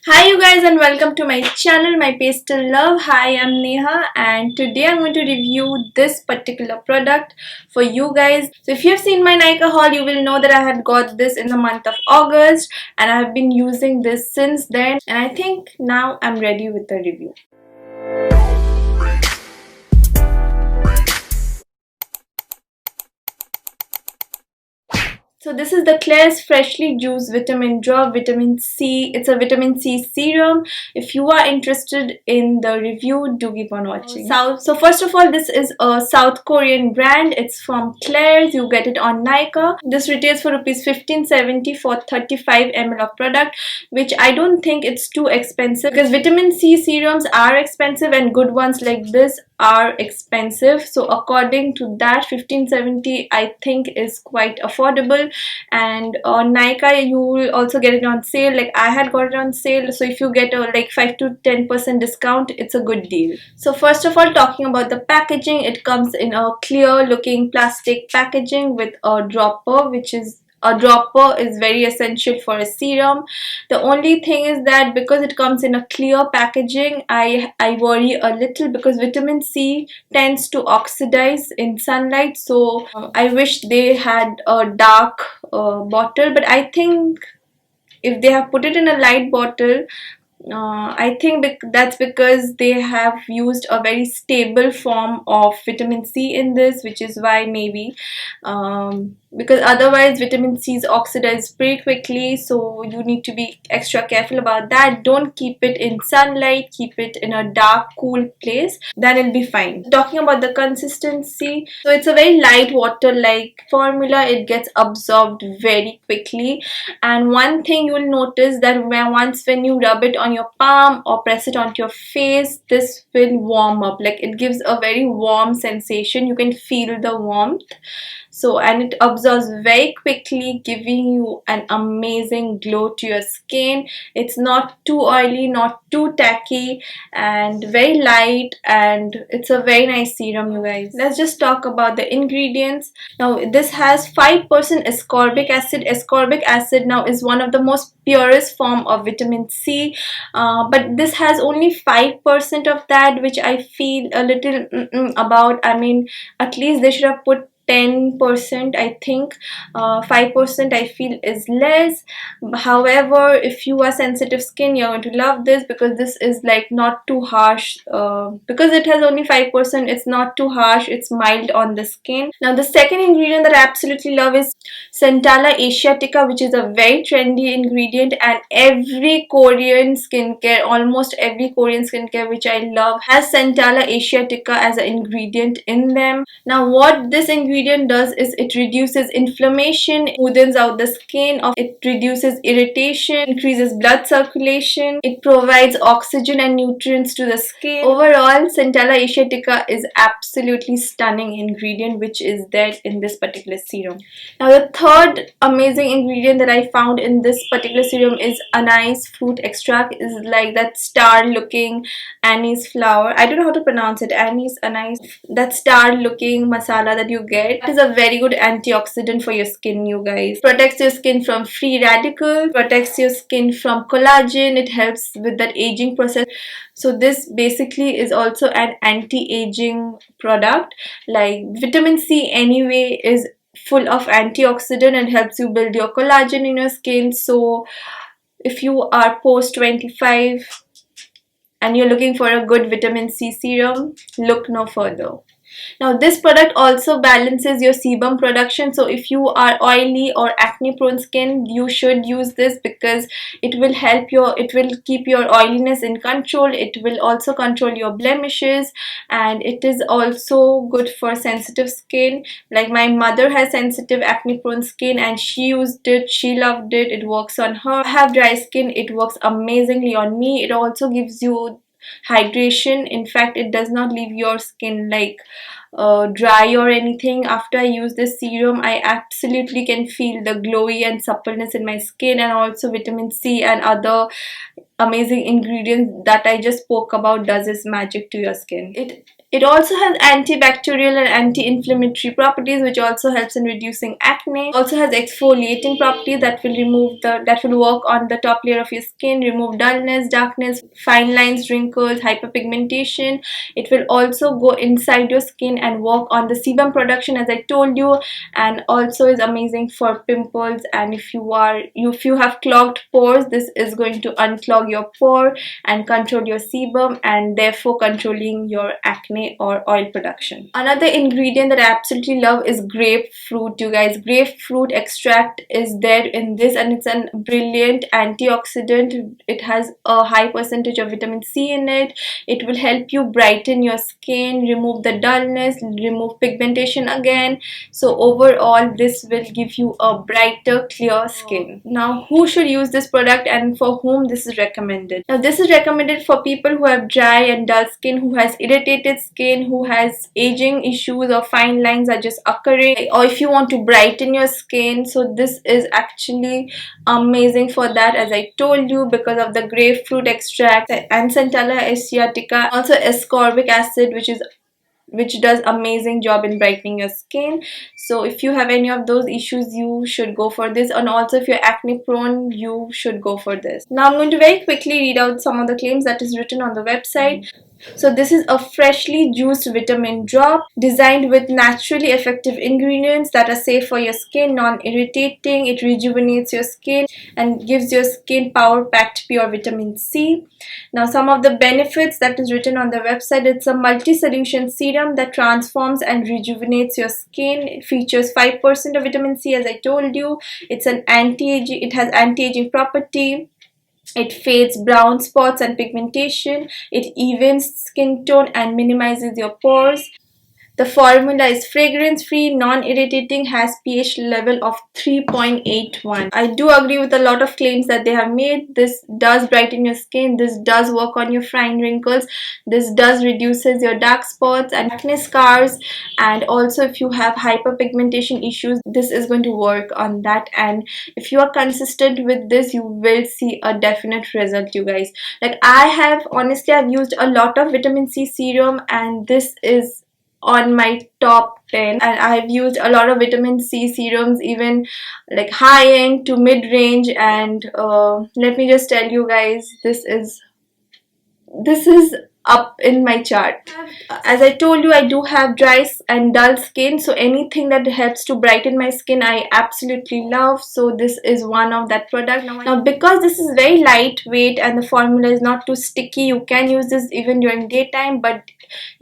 Hi you guys and welcome to my channel, My Pastel Love. Hi, I'm Neha and today I'm going to review this particular product for you guys. So if you've seen my Nykaa haul, you will know that I had got this in the month of August and I have been using this since then, and I think now I'm ready with the review. So this is the Klairs Freshly Juiced Vitamin Drop Vitamin C. It's a vitamin C serum. If you are interested in the review, do keep on watching. So first of all, this is a South Korean brand. It's from Klairs. You get it on Nykaa. This retails for rupees 1570 for 35 ml of product, which I don't think it's too expensive because vitamin C serums are expensive and good ones like this are expensive. So according to that, 1570 I think is quite affordable, and on Nykaa you will also get it on sale. Like I had got it on sale, so if you get a like 5 to 10% discount, it's a good deal. So first of all, talking about the packaging, it comes in a clear looking plastic packaging with a dropper, which is a dropper is very essential for a serum. The only thing is that because it comes in a clear packaging, I worry a little because vitamin C tends to oxidize in sunlight. So I wish they had a dark bottle, but I think if they have put it in a light bottle, I think that's because they have used a very stable form of vitamin C in this, which is why maybe because otherwise vitamin C is oxidized pretty quickly, so you need to be extra careful about that. Don't keep it in sunlight, keep it in a dark, cool place, then it'll be fine. Talking about the consistency, so it's a very light water-like formula. It gets absorbed very quickly, and one thing you will notice that when you rub it on your palm or press it onto your face, this will warm up. Like it gives a very warm sensation. You can feel the warmth. So, and it absorbs very quickly, giving you an amazing glow to your skin. It's not too oily, not too tacky, and very light, and it's a very nice serum, you guys. Let's just talk about the ingredients. Now this has 5% ascorbic acid. Ascorbic acid now is one of the most purest form of vitamin C, but this has only 5% of that, which I feel a little about. I mean, at least they should have put 10%. I think 5% I feel is less. However, if you are sensitive skin, you're going to love this because this is like not too harsh. Because it has only 5%, it's not too harsh, it's mild on the skin. Now the second ingredient that I absolutely love is Centella asiatica, which is a very trendy ingredient, and every Korean skincare, almost every Korean skincare which I love, has Centella asiatica as an ingredient in them. Now what this ingredient does is it reduces inflammation, smoothens out the skin, it reduces irritation, increases blood circulation, it provides oxygen and nutrients to the skin. Overall, Centella asiatica is absolutely stunning ingredient which is there in this particular serum. Now the third amazing ingredient that I found in this particular serum is anise fruit extract. Is like that star looking anise flower. I don't know how to pronounce it. Anise, that star looking masala that you get. It is a very good antioxidant for your skin, you guys. Protects your skin from free radicals, protects your skin from collagen. It helps with that aging process. So this basically is also an anti-aging product. Like vitamin C anyway is full of antioxidant and helps you build your collagen in your skin. So if you are post 25 and you're looking for a good vitamin C serum, look no further. Now this product also balances your sebum production. So if you are oily or acne prone skin, you should use this because it will keep your oiliness in control. It will also control your blemishes, and it is also good for sensitive skin. Like my mother has sensitive acne prone skin and she used it, she loved it, it works on her. I have dry skin, it works amazingly on me. It also gives you hydration. In fact, it does not leave your skin like dry or anything. After I use this serum, I absolutely can feel the glowy and suppleness in my skin, and also vitamin C and other amazing ingredients that I just spoke about does its magic to your skin. It also has antibacterial and anti-inflammatory properties, which also helps in reducing acne. It also has exfoliating properties that will work on the top layer of your skin, remove dullness, darkness, fine lines, wrinkles, hyperpigmentation. It will also go inside your skin and work on the sebum production, as I told you, and also is amazing for pimples. And if you have clogged pores, this is going to unclog your pore and control your sebum, and therefore controlling your acne or oil production. Another ingredient that I absolutely love is grapefruit, you guys. Grapefruit extract is there in this, and it's a brilliant antioxidant. It has a high percentage of vitamin C in it. It will help you brighten your skin, remove the dullness, remove pigmentation again. So overall, this will give you a brighter, clear skin. Now, who should use this product and for whom this is recommended? Now, this is recommended for people who have dry and dull skin, who has irritated skin, who has aging issues or fine lines are just occurring, or if you want to brighten your skin. So this is actually amazing for that, as I told you, because of the grapefruit extract and Centella asiatica, also ascorbic acid, which does amazing job in brightening your skin. So if you have any of those issues, you should go for this. And also if you're acne prone, you should go for this. Now I'm going to very quickly read out some of the claims that is written on the website. So this is a freshly juiced vitamin drop designed with naturally effective ingredients that are safe for your skin, non-irritating. It rejuvenates your skin and gives your skin power-packed pure vitamin C. Now some of the benefits that is written on the website: it's a multi-solution serum that transforms and rejuvenates your skin. It features 5% of vitamin C, as I told you. It's an anti-aging. It has anti-aging property. It fades brown spots and pigmentation. It evens skin tone and minimizes your pores. The formula is fragrance-free, non-irritating, has pH level of 3.81. I do agree with a lot of claims that they have made. This does brighten your skin. This does work on your fine wrinkles. This does reduces your dark spots and acne scars. And also if you have hyperpigmentation issues, this is going to work on that. And if you are consistent with this, you will see a definite result, you guys. Like honestly, I've used a lot of vitamin C serum, and this is on my top 10, and I've used a lot of vitamin C serums, even like high end to mid range, and let me just tell you guys, this is up in my chart. As I told you, I do have dry and dull skin, so anything that helps to brighten my skin I absolutely love. So this is one of that product. Now because this is very lightweight and the formula is not too sticky, you can use this even during daytime, but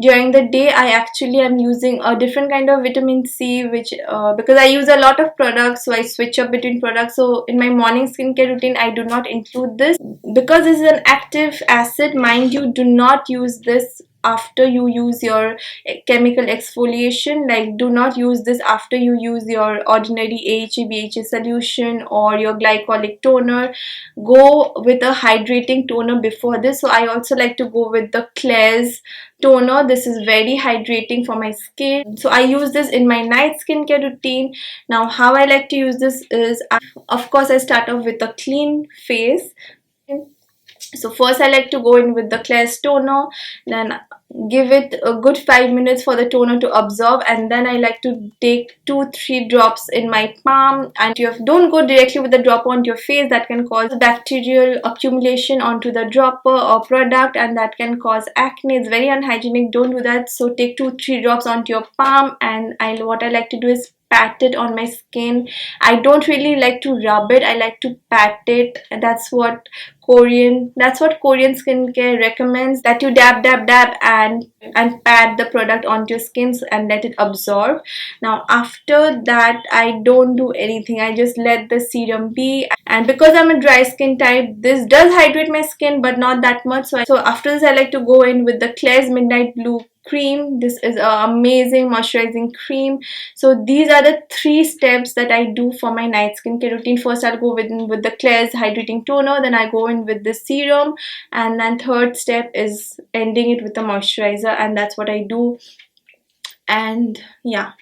during the day I actually am using a different kind of vitamin C, which because I use a lot of products, so I switch up between products. So in my morning skincare routine I do not include this, because this is an active acid. Mind you, do not use this after you use your chemical exfoliation. Like, do not use this after you use your ordinary AHA BHA solution or your glycolic toner. Go with a hydrating toner before this. So I also like to go with the Klairs toner. This is very hydrating for my skin, so I use this in my night skincare routine. Now how I like to use this is, of course, I start off with a clean face. So first I like to go in with the Klairs toner, then give it a good 5 minutes for the toner to absorb, and then I like to take 2-3 drops in my palm. And don't go directly with the dropper onto your face. That can cause bacterial accumulation onto the dropper or product, and that can cause acne. It's very unhygienic. Don't do that. So take 2-3 drops onto your palm, and what I like to do is pat it on my skin. I don't really like to rub it. I like to pat it. That's what Korean skincare recommends, that you dab and pat the product onto your skin and let it absorb. Now after that I don't do anything. I just let the serum be, and because I'm a dry skin type, this does hydrate my skin but not that much. So after this I like to go in with the Klairs Midnight Blue cream. This is an amazing moisturizing cream. So these are the 3 steps that I do for my night skincare routine. First I'll go with the Klairs hydrating toner, then I go in with the serum, and then third step is ending it with the moisturizer, and that's what I do. And yeah,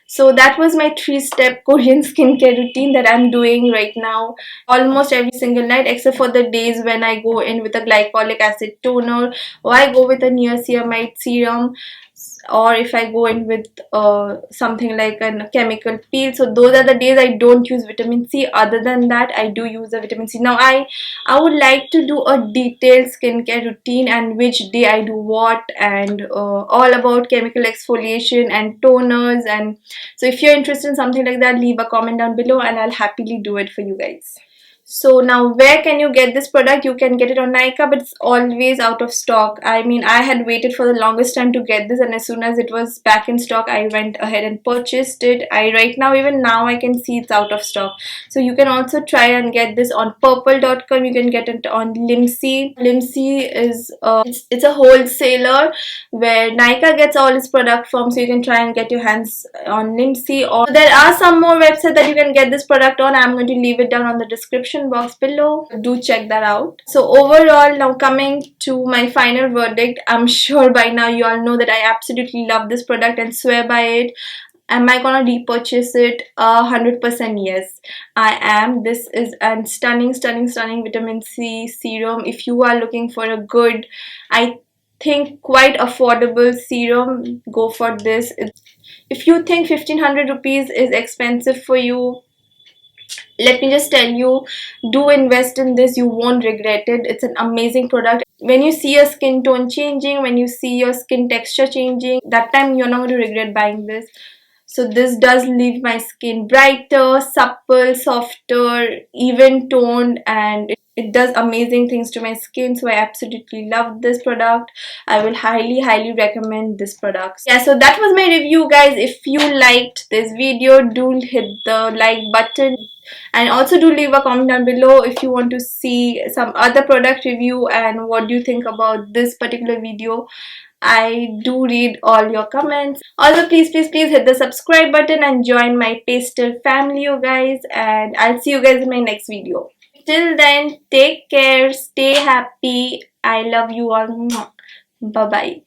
So that was my 3-step Korean skincare routine that I'm doing right now almost every single night, except for the days when I go in with a glycolic acid toner, or I go with a niacinamide serum, or if I go in with something like a chemical peel. So those are the days I don't use vitamin C. Other than that, I do use the vitamin C. Now I would like to do a detailed skincare routine and which day I do what, and all about chemical exfoliation and toners. And so if you're interested in something like that, leave a comment down below and I'll happily do it for you guys. So now where can you get this product? You can get it on Nykaa, but it's always out of stock. I mean, I had waited for the longest time to get this, and as soon as it was back in stock, I went ahead and purchased it. I right now, even now, I can see it's out of stock. So you can also try and get this on purple.com. You can get it on Limsy. Limsy is it's a wholesaler where Nykaa gets all its product from, so you can try and get your hands on Limsy. Or there are some more websites that you can get this product on. I'm going to leave it down on the description box below. Do check that out. So overall, now coming to my final verdict, I'm sure by now you all know that I absolutely love this product and swear by it. Am I gonna repurchase it? 100% yes, I am. This is a stunning vitamin C serum. If you are looking for a good, I think quite affordable serum, go for this. If you think 1500 rupees is expensive for you, let me just tell you, do invest in this. You won't regret it. It's an amazing product. When you see your skin tone changing, when you see your skin texture changing, that time you're not going to regret buying this. So this does leave my skin brighter, supple, softer, even toned, and it does amazing things to my skin. So I absolutely love this product. I will highly recommend this product. Yeah, so that was my review, guys. If you liked this video, do hit the like button. And also do leave a comment down below if you want to see some other product review and what do you think about this particular video. I do read all your comments. Also, please hit the subscribe button and join my pastel family, you guys. And I'll see you guys in my next video. Till then, take care, stay happy. I love you all. Bye bye.